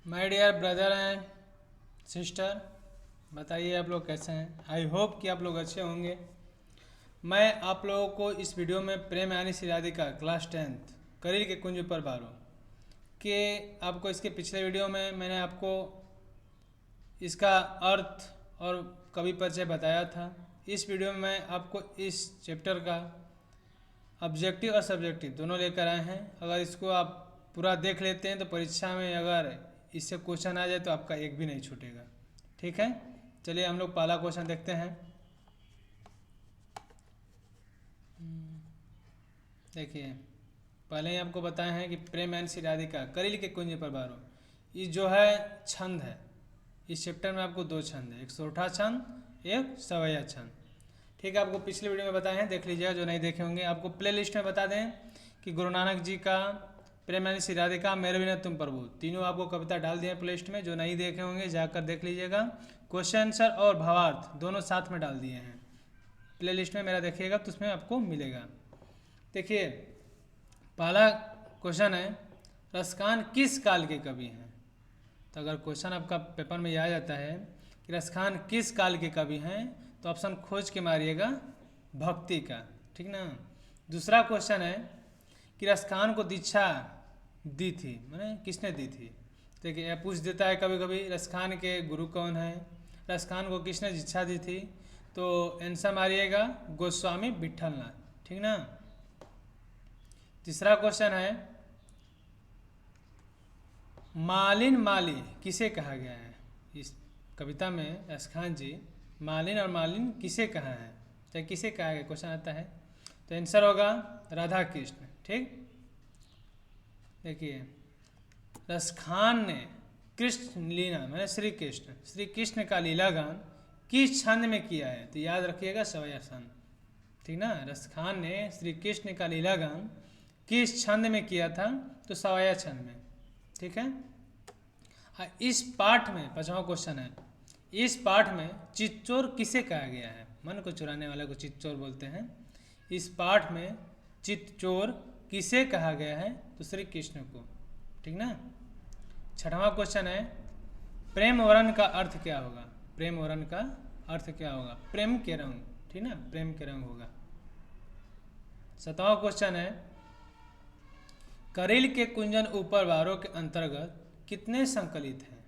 My dear brother and sister, बताइए आप लोग कैसे हैं। आई होप कि आप लोग अच्छे होंगे। मैं आप लोगों को इस वीडियो में प्रेम यानी सिरादी का क्लास 10th करील के कुंज पर बारो कि आपको इसके पिछले वीडियो में मैंने आपको इसका अर्थ और कवि परिचय बताया था। इस वीडियो में मैं आपको इस चैप्टर का ऑब्जेक्टिव और सब्जेक्टिव दोनों लेकर आए हैं। अगर इसको आप पूरा देख लेते हैं तो परीक्षा में अगर इससे क्वेश्चन आ जाए तो आपका एक भी नहीं छूटेगा। ठीक है, चलिए हम लोग पहला क्वेश्चन देखते हैं। देखिए, पहले ही आपको बताए हैं कि प्रेम एंड सिराधिका करील के कुंज पर बारो, ये जो है छंद है। इस चैप्टर में आपको दो छंद है, एक सोठा छंद, एक सवैया छंद। ठीक है, आपको पिछले वीडियो में बताए हैं, देख लीजिएगा जो नहीं देखे होंगे। आपको प्ले लिस्ट में बता दें कि गुरु नानक जी का प्रेम यानी सिराधिका, मेरे बिना तुम प्रभु, तीनों आपको कविता डाल दिए हैं प्ले लिस्ट में। जो नहीं देखे होंगे जाकर देख लीजिएगा। क्वेश्चन आंसर और भावार्थ दोनों साथ में डाल दिए हैं प्ले लिस्ट में, मेरा देखिएगा तो उसमें आपको मिलेगा। देखिए, पहला क्वेश्चन है, रसखान किस काल के कवि हैं। तो अगर क्वेश्चन आपका पेपर में आ जाता है कि रसखान किस काल के कवि हैं, तो ऑप्शन खोज के मारिएगा भक्ति का। ठीक ना। दूसरा क्वेश्चन है कि रसखान को दीक्षा दी थी, मैंने किसने दी थी। देखिए, यह पूछ देता है कभी कभी रसखान के गुरु कौन है, रसखान को किसने दीक्षा दी थी। तो आंसर मारिएगा गोस्वामी विठलनाथ। ठीक ना। तीसरा क्वेश्चन है, मालिन माली किसे कहा गया है। इस कविता में रसखान जी मालिन और मालिन किसे कहा है, चाहे किसे कहा गया क्वेश्चन आता है, तो आंसर होगा राधा कृष्ण। ठीक, देखिए, रसखान ने कृष्ण लीला मैंने श्री कृष्ण का लीला गान किस छंद में किया है, तो याद रखिएगा सवैया छंद। ठीक ना। रसखान ने श्री कृष्ण का लीला गान किस छंद में किया था, तो सवैया छंद में। ठीक है। हाँ, इस पाठ में पांचवा क्वेश्चन है, इस पाठ में चित्तचोर किसे कहा गया है। मन को चुराने वाले को चित्तचोर बोलते हैं। इस पाठ में चित्तचोर किसे कहा गया है, तो श्री कृष्ण को। ठीक ना। छठवां क्वेश्चन है, प्रेम वरण का अर्थ क्या होगा। प्रेम वरण का अर्थ क्या होगा, प्रेम के रंग। ठीक ना, प्रेम के रंग होगा। सातवां क्वेश्चन है, करील के कुंजन ऊपर वारों के अंतर्गत कितने संकलित हैं।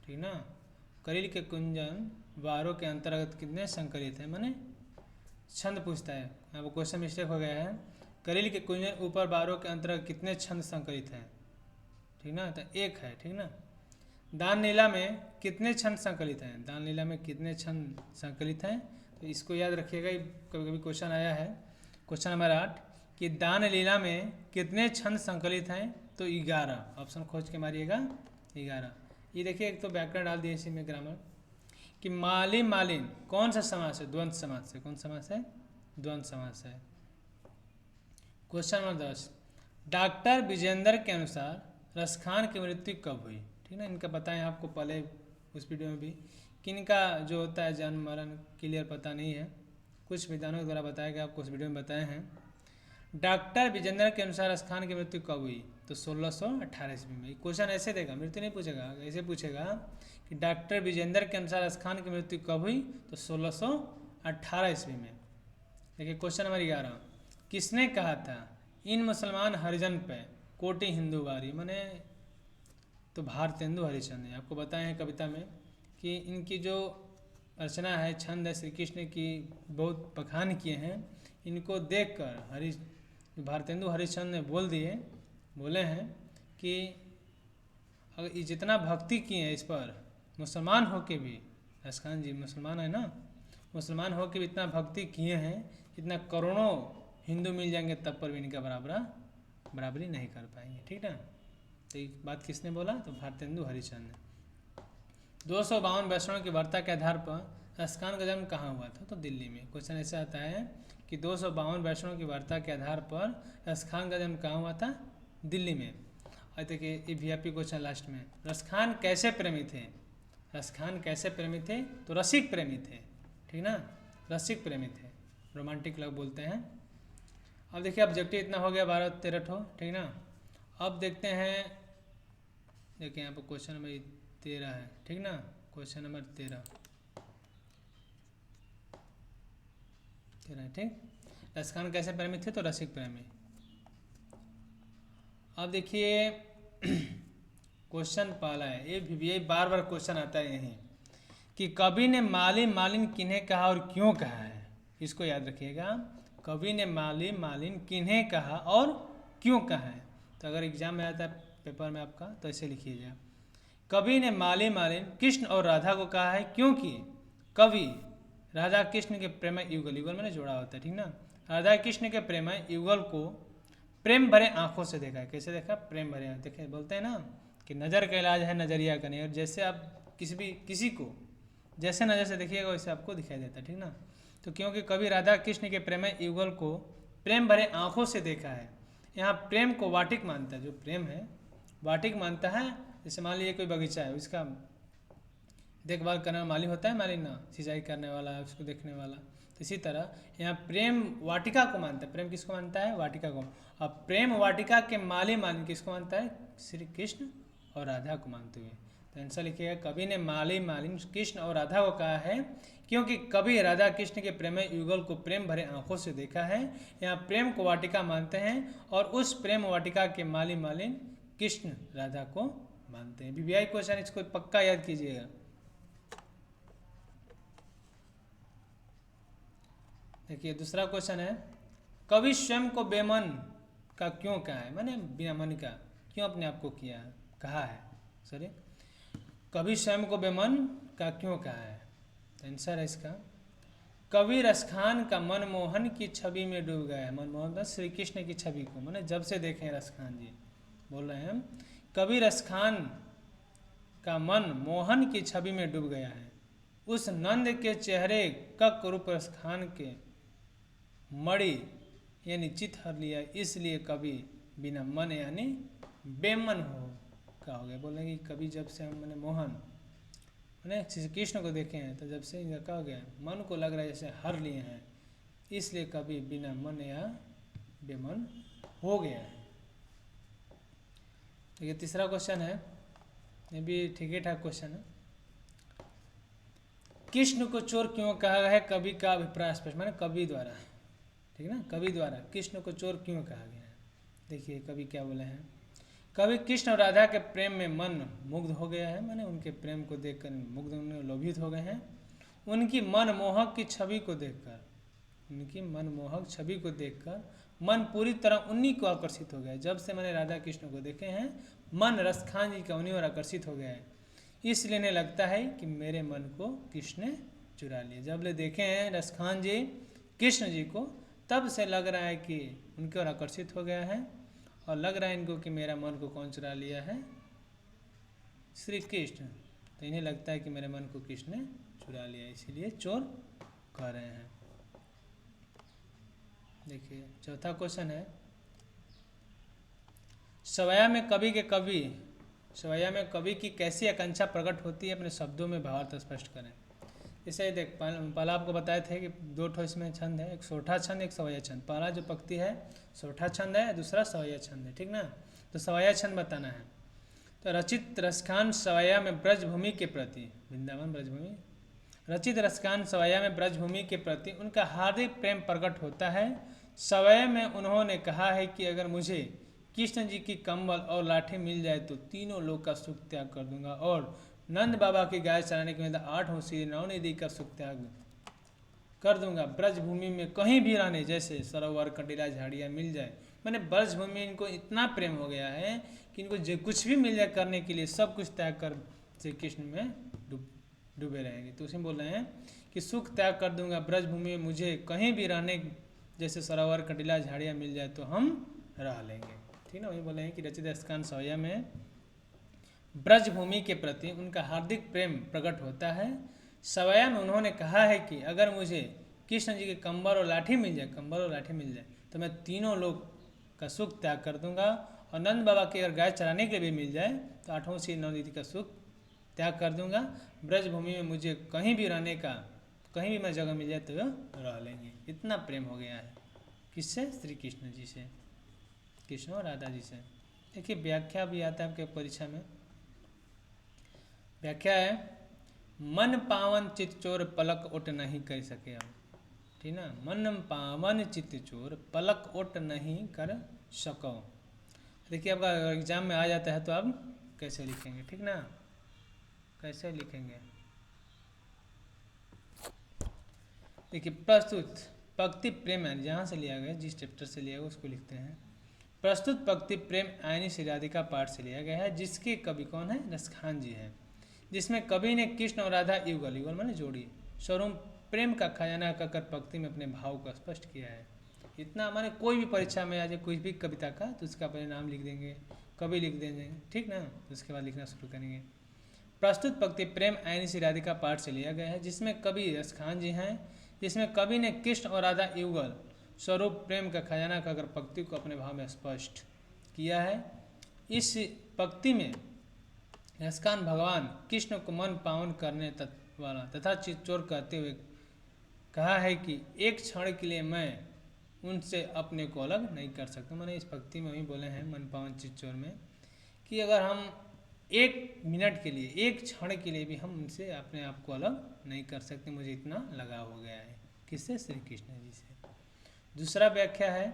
ठीक ना। करील के कुंजन वारों के अंतर्गत कितने संकलित हैं, माने छंद पूछता है। अब क्वेश्चन मिस्टेक हो गया है। करील के कुंजन ऊपर बारों के अंतर्गत कितने छंद संकलित हैं। ठीक ना, तो एक है। ठीक ना। दान लीला में कितने छंद संकलित हैं, दान लीला में कितने छंद संकलित हैं, तो इसको याद रखिएगा। कभी कभी क्वेश्चन आया है, क्वेश्चन नंबर 8 कि दान लीला में कितने छंद संकलित हैं, तो 11। ऑप्शन खोज के मारिएगा 11। ये देखिए, एक तो व्याकरण डाल दिए इसी में ग्रामर कि माली मालिन कौन सा समास है, द्वंद्व समास है। कौन समास है, द्वंद्व समास है। क्वेश्चन नंबर 10, डॉक्टर विजेंद्र के अनुसार रसखान की मृत्यु कब हुई। ठीक ना। इनका बताएं आपको पहले उस वीडियो में भी कि इनका जो होता है जन्म मरण क्लियर पता नहीं है, कुछ विद्वानों के द्वारा बताया गया, आपको उस वीडियो में बताए हैं। डॉक्टर विजेंद्र के अनुसार रसखान की मृत्यु कब हुई, तो 1618 ईस्वी में। क्वेश्चन ऐसे देगा, मृत्यु नहीं पूछेगा, ऐसे पूछेगा कि डॉक्टर विजेंद्र के अनुसार रसखान की मृत्यु कब हुई, तो 1618 ईस्वी में। देखिए क्वेश्चन नंबर 11, किसने कहा था इन मुसलमान हरिजन पे कोटि हिंदू वारी, माने तो भारतेंदु हरिश्चंद्र ने। आपको बताए हैं कविता में कि इनकी जो रचना है, छंद है, श्री कृष्ण की बहुत बखान किए हैं। इनको देखकर भारतेंदु हरिश्चंद्र ने बोले हैं कि अगर ये जितना भक्ति किए हैं इस पर, मुसलमान होके भी, रसखान जी मुसलमान है ना, मुसलमान होके भी इतना भक्ति किए हैं, इतना करोड़ों हिंदू मिल जाएंगे तब पर भी इनका बराबरी नहीं कर पाएंगे। ठीक ना। तो ये बात किसने बोला, तो भारतेंदु हरिश्चंद्र ने। 252 वैष्णव की वार्ता के आधार पर रसखान का जन्म कहाँ हुआ था, तो दिल्ली में। क्वेश्चन ऐसा आता है कि 252 वैष्णव की वार्ता के आधार पर रसखान का जन्म कहाँ हुआ था, दिल्ली में। और देखिए ये वीआईपी क्वेश्चन लास्ट में, रसखान कैसे प्रेमी थे। रसखान कैसे प्रेमी थे, तो रसिक प्रेमी थे। ठीक ना, रसिक प्रेमी थे, रोमांटिक लोग बोलते हैं। अब देखिए ऑब्जेक्टिव इतना हो गया 12-13 ठो। ठीक ना। अब देखते हैं देखिए यहाँ पर क्वेश्चन नंबर 13 है, ठीक ना, क्वेश्चन नंबर 13 है, ठीक। रसखान कैसे प्रेमी थे? तो रसिक प्रेमी। अब देखिए क्वेश्चन पहला है, ये बार बार क्वेश्चन आता है यही कि कवि ने माली मालिन किन्हें कहा और क्यों कहा है। इसको याद रखिएगा, कवि ने माली मालिन किन्हें कहा और क्यों कहा है। तो अगर एग्जाम में आता है पेपर में आपका तो ऐसे लिखिएगा, कवि ने माली मालिन कृष्ण और राधा को कहा है क्योंकि कवि राधा कृष्ण के प्रेम युगल, युगल मैंने जोड़ा होता है, ठीक ना, राधा कृष्ण के प्रेम युगल को प्रेम भरे आंखों से देखा है। कैसे देखा? प्रेम भरे आंखों। देखे बोलते हैं ना कि नज़र का इलाज है नज़रिया का नहीं, और जैसे आप किसी को जैसे नज़र से देखिएगा वैसे आपको दिखाई देता है, ठीक ना। तो क्योंकि कभी राधा कृष्ण के प्रेम युगल को प्रेम भरे आंखों से देखा है। यहाँ प्रेम को वाटिक मानता है, जो प्रेम है वाटिक मानता है। जैसे मान लीजिए कोई बगीचा है, उसका देखभाल करने वाला माली होता है, माली ना, सिंचाई करने वाला, उसको देखने वाला। तो इसी तरह यहाँ प्रेम वाटिका को मानता है। प्रेम किसको मानता है? वाटिका को। अब प्रेम वाटिका के माली मालिन किसको मानता है? श्री कृष्ण और राधा को मानते हुए। तो आंसर लिखिएगा, कवि ने माली मालिन कृष्ण और राधा को कहा है क्योंकि कवि राधा कृष्ण के प्रेम युगल को प्रेम भरे आंखों से देखा है। यहाँ प्रेम को वाटिका मानते हैं और उस प्रेम वाटिका के माली मालिन कृष्ण राधा को मानते हैं। वीवीआई क्वेश्चन, इसको पक्का याद कीजिएगा। देखिए दूसरा क्वेश्चन है, कवि स्वयं को बेमन का क्यों कहा है? माने बिना मन का क्यों अपने आप को किया कहा है, सॉरी, कवि स्वयं को बेमन का क्यों कहा है? तो आंसर है इसका, कवि रसखान का मनमोहन की छवि में डूब गया है। मनमोहन श्री कृष्ण की छवि को, माने जब से देखें रसखान जी बोल रहे हैं, कवि रसखान का मन मोहन की छवि में डूब गया है। उस नंद के चेहरे कक रूप रसखान के मणि यानी चित हर लिया, इसलिए कवि बिना मन यानी बेमन हो गया। बोले कि कवि जब से हम मैंने मोहन मैंने श्री कृष्ण को देखे हैं तो जब से इनका क्या हो गया, मन को लग रहा है जैसे हर लिए हैं, इसलिए कवि बिना मन या बेमन हो गया है। तो ये तीसरा क्वेश्चन है, ये भी ठीक ही ठाक क्वेश्चन है। कृष्ण को चोर क्यों कहा है? कवि का अभिप्राय स्पष्ट, माने कवि द्वारा, ठीक है ना, कवि द्वारा कृष्ण को चोर क्यों कहा गया है। देखिए कवि क्या बोले हैं, कवि कृष्ण और राधा के प्रेम में मन मुग्ध हो गया है, माने उनके प्रेम को देखकर मुग्ध लोभित हो गए हैं। उनकी मनमोहक की छवि को देखकर, उनकी मनमोहक छवि को देखकर मन पूरी तरह उन्हीं को आकर्षित हो गया। जब से मैंने राधा कृष्ण को देखे हैं, मन रसखान जी का उन्हीं और आकर्षित हो गया है। इसलिए इन्हें लगता है कि मेरे मन को कृष्ण ने चुरा लिया। जब ले देखे हैं रसखान जी कृष्ण जी को, तब से लग रहा है कि उनकी ओर आकर्षित हो गया है, और लग रहा है इनको कि मेरा मन को कौन चुरा लिया है? श्री कृष्ण। तो इन्हें लगता है कि मेरे मन को कृष्ण ने चुरा लिया, इसीलिए चोर कह रहे हैं। देखिए चौथा क्वेश्चन है, सवैया में कवि की कैसी आकांक्षा प्रकट होती है? अपने शब्दों में भावार्थ स्पष्ट करें। जैसे देख पहला आपको बताए थे कि दो ठो इसमें छंद है, एक सोठा छंद एक सवैया छंद। पहला जो पंक्ति है सोठा छंद है, दूसरा सवैया छंद है, ठीक ना। तो सवैया छंद बताना है। तो रचित रसखान सवैया में ब्रजभूमि के प्रति, वृंदावन ब्रजभूमि, रचित रसखान सवैया में ब्रजभूमि के प्रति उनका हार्दिक प्रेम प्रकट होता है। सवैया में उन्होंने कहा है कि अगर मुझे कृष्ण जी की कंबल और लाठी मिल जाए तो तीनों लोग का सुख त्याग कर दूंगा, और नंद बाबा की गाय चराने के बाद 8 होशी 9 निधि का सुख त्याग कर दूंगा। ब्रजभूमि में कहीं भी रहने, जैसे सरोवर कंटीला झाड़ियाँ मिल जाए। मैंने ब्रजभूमि में इनको इतना प्रेम हो गया है कि इनको जो कुछ भी मिल जाए करने के लिए सब कुछ त्याग कर श्री कृष्ण में डूबे रहेंगे। तो उसमें बोल रहे हैं कि सुख त्याग कर दूंगा ब्रजभूमि में, मुझे कहीं भी रहने, जैसे सरोवर कंटीला झाड़ियाँ मिल जाए तो हम रह लेंगे, ठीक ना। वही बोले हैं कि रचित रसखान सवैया में ब्रजभूमि के प्रति उनका हार्दिक प्रेम प्रकट होता है। सवैया में उन्होंने कहा है कि अगर मुझे कृष्ण जी के कंबल और लाठी मिल जाए तो मैं तीनों लोग का सुख त्याग कर दूंगा, और नंद बाबा की अगर गाय चराने के लिए भी मिल जाए तो 8 से 9 निधि का सुख त्याग कर दूंगा। ब्रजभूमि में मुझे कहीं भी रहने का, कहीं भी मैं जगह मिल जाए तो रह लेंगे। इतना प्रेम हो गया है किससे? श्री कृष्ण जी से, कृष्ण और राधा जी से। देखिए व्याख्या भी आता है आपके परीक्षा में, व्याख्या है, मन पावन चित चोर पलक ओट नहीं कर सके हम, ठीक ना, मन पावन चित चोर पलक ओट नहीं कर सको। देखिए आपका एग्जाम में आ जाता है तो आप कैसे लिखेंगे, ठीक ना, कैसे लिखेंगे। देखिए प्रस्तुत पंक्ति प्रेम आयनी जहाँ से लिया गया, जिस चैप्टर से लिया गया उसको लिखते हैं। प्रस्तुत पंक्ति प्रेम आयनी श्री राधिका पाठ से लिया गया है, जिसके कवि कौन है, रसखान जी हैं, जिसमें कवि ने कृष्ण और राधा युगल, युगल माने जोड़ी, स्वरूप प्रेम का खजाना कहकर पंक्ति में अपने भाव को स्पष्ट किया है। इतना माने कोई भी परीक्षा में आ जाए कोई भी कविता का तो उसका पहले नाम लिख देंगे, कवि लिख देंगे, ठीक ना, उसके बाद लिखना शुरू करेंगे। प्रस्तुत पंक्ति प्रेम आयनी श्री राधिका पाठ से लिया गया है, जिसमें कवि रसखान जी हैं, जिसमें कवि ने कृष्ण और राधा युगल स्वरूप प्रेम का खजाना कहकर पंक्ति को अपने भाव में स्पष्ट किया है। इस पंक्ति में रसखान भगवान कृष्ण को मन पावन करने वाला तथा चित्तचोर कहते हुए कहा है कि एक क्षण के लिए मैं उनसे अपने को अलग नहीं कर सकता। मैंने इस पंक्ति में भी बोले हैं मन पावन चित्तचोर में कि अगर हम एक मिनट के लिए, एक क्षण के लिए भी हम उनसे अपने आप को अलग नहीं कर सकते, मुझे इतना लगाव हो गया है। किससे? श्री कृष्ण जी से। दूसरा व्याख्या है,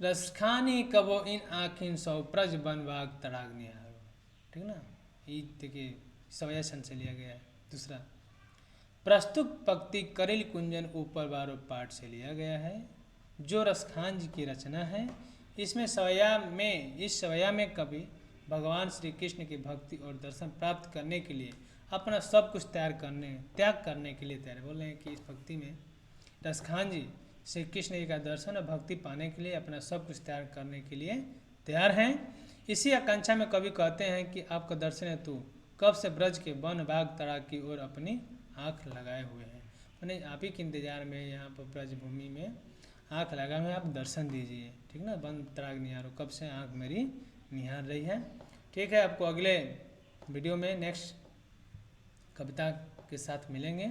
रसखानी कबो इन आखिन सौ प्रज बनवाग तड़ाग निहारो, ठीक ना, ये देखिए सवया छंद से लिया गया है। दूसरा, प्रस्तुत पंक्ति करिल कुंजन ऊपर बारो पाठ से लिया गया है, जो रसखान जी की रचना है। इसमें इस सवया में कवि भगवान श्री कृष्ण की भक्ति और दर्शन प्राप्त करने के लिए अपना सब कुछ त्याग करने के लिए तैयार। बोल रहे हैं कि इस भक्ति में रसखान जी श्री कृष्ण जी का दर्शन और भक्ति पाने के लिए अपना सब कुछ त्याग करने के लिए तैयार हैं। इसी आकांक्षा में कवि कहते हैं कि आपका दर्शन है तो कब से ब्रज के वन बाग तड़ाग की ओर अपनी आँख लगाए हुए हैं, मैंने आप ही के इंतजार में यहाँ पर ब्रज भूमि में आँख लगाए हुए, आप दर्शन दीजिए, ठीक ना, वन तड़ाग निहारो, कब से आँख मेरी निहार रही है। ठीक है, आपको अगले वीडियो में नेक्स्ट कविता के साथ मिलेंगे,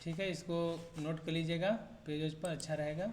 ठीक है, इसको नोट कर लीजिएगा पेज पर, अच्छा रहेगा।